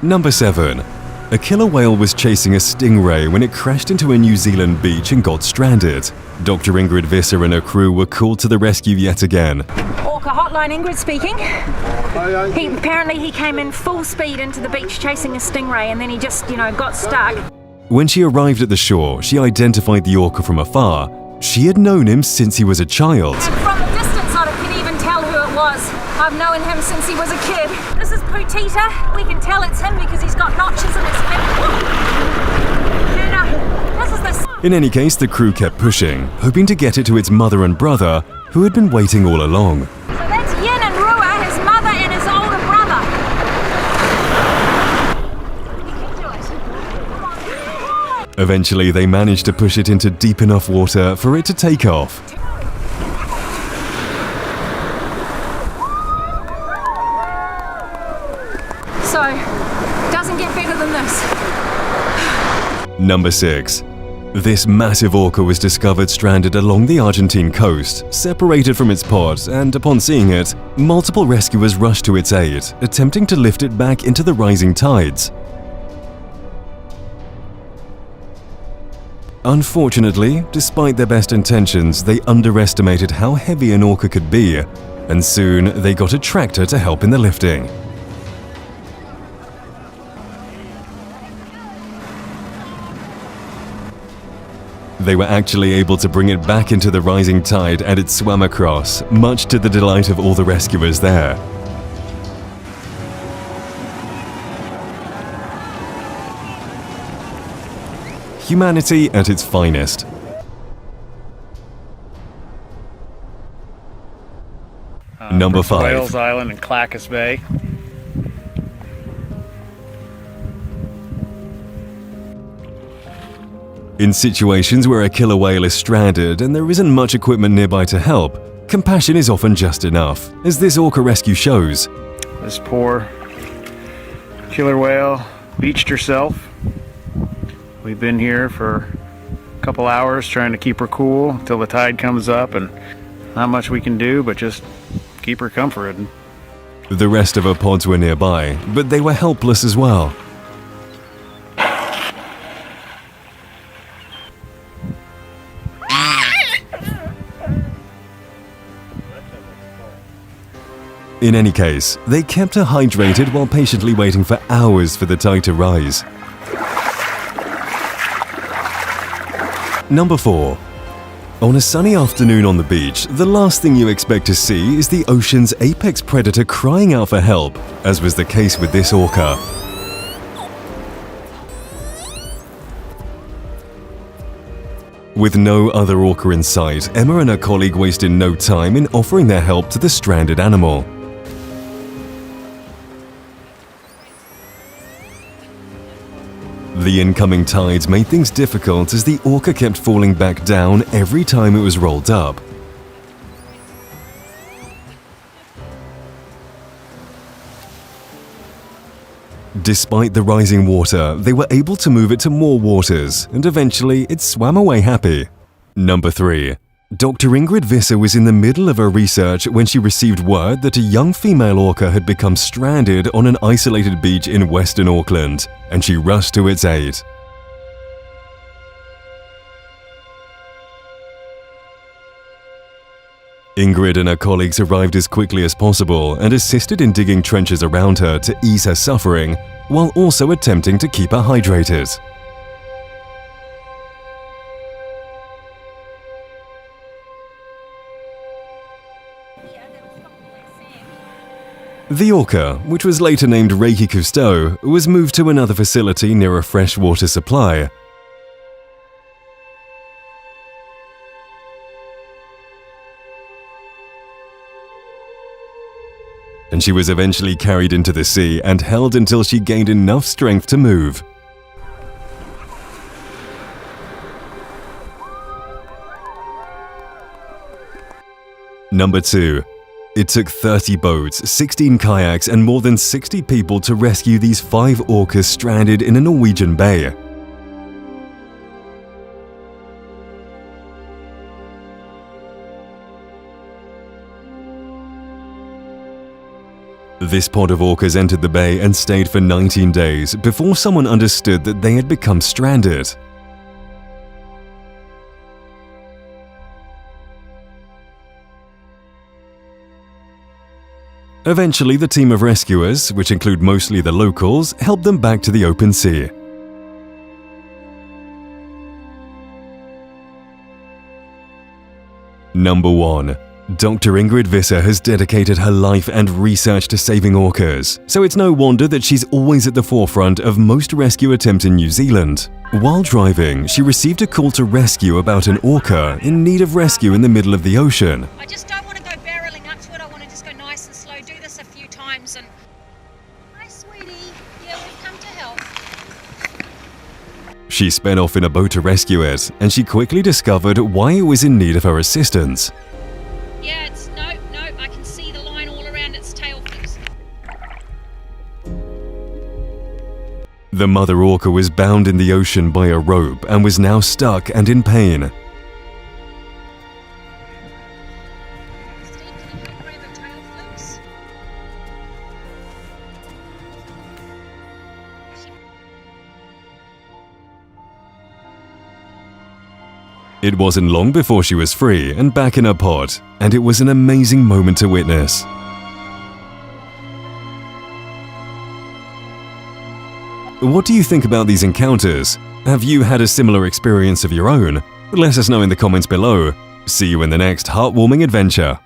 Number 7. A killer whale was chasing a stingray when it crashed into a New Zealand beach and got stranded. Dr. Ingrid Visser and her crew were called to the rescue yet again. Orca Hotline, Ingrid speaking. Apparently he came in full speed into the beach chasing a stingray and then he just, got stuck. When she arrived at the shore, she identified the orca from afar. She had known him since he was a child. And from the distance I can even tell who it was. I've known him since he was a kid. This is Putita. We can tell it's him because he's got notches in his head. In any case, the crew kept pushing, hoping to get it to its mother and brother, who had been waiting all along. So that's Yin and Rua, his mother and his older brother. You can do it. Eventually, they managed to push it into deep enough water for it to take off. So, doesn't get bigger than this. Number 6. This massive orca was discovered stranded along the Argentine coast, separated from its pod, and upon seeing it, multiple rescuers rushed to its aid, attempting to lift it back into the rising tides. Unfortunately, despite their best intentions, they underestimated how heavy an orca could be, and soon they got a tractor to help in the lifting. They were actually able to bring it back into the rising tide and it swam across, much to the delight of all the rescuers there. Humanity at its finest. Number 5. Wales Island and Clackamas Bay. In situations where a killer whale is stranded and there isn't much equipment nearby to help, compassion is often just enough, as this orca rescue shows. This poor killer whale beached herself. We've been here for a couple hours trying to keep her cool until the tide comes up, and not much we can do but just keep her comforted. The rest of her pods were nearby, but they were helpless as well. In any case, they kept her hydrated while patiently waiting for hours for the tide to rise. Number 4. On a sunny afternoon on the beach, the last thing you expect to see is the ocean's apex predator crying out for help, as was the case with this orca. With no other orca in sight, Emma and her colleague wasted no time in offering their help to the stranded animal. The incoming tides made things difficult as the orca kept falling back down every time it was rolled up. Despite the rising water, they were able to move it to more waters, and eventually it swam away happy. Number 3. Dr. Ingrid Visser was in the middle of her research when she received word that a young female orca had become stranded on an isolated beach in Western Auckland, and she rushed to its aid. Ingrid and her colleagues arrived as quickly as possible and assisted in digging trenches around her to ease her suffering, while also attempting to keep her hydrated. The orca, which was later named Reiki Cousteau, was moved to another facility near a freshwater supply. And she was eventually carried into the sea and held until she gained enough strength to move. Number 2. It took 30 boats, 16 kayaks, and more than 60 people to rescue these 5 orcas stranded in a Norwegian bay. This pod of orcas entered the bay and stayed for 19 days before someone understood that they had become stranded. Eventually, the team of rescuers, which include mostly the locals, helped them back to the open sea. Number 1. Dr. Ingrid Visser has dedicated her life and research to saving orcas, so it's no wonder that she's always at the forefront of most rescue attempts in New Zealand. While driving, she received a call to rescue about an orca in need of rescue in the middle of the ocean. I just don't want to go barreling up to it. I want to just go nice and slow, do this a few times and... Hi, sweetie. Yeah, we've come to help. She sped off in a boat to rescue it, and she quickly discovered why it was in need of her assistance. Yeah, it's... No, I can see the line all around its tail fins. The mother orca was bound in the ocean by a rope and was now stuck and in pain. Steve, can you grab her tail flips? It wasn't long before she was free and back in her pod, and it was an amazing moment to witness. What do you think about these encounters? Have you had a similar experience of your own? Let us know in the comments below. See you in the next heartwarming adventure.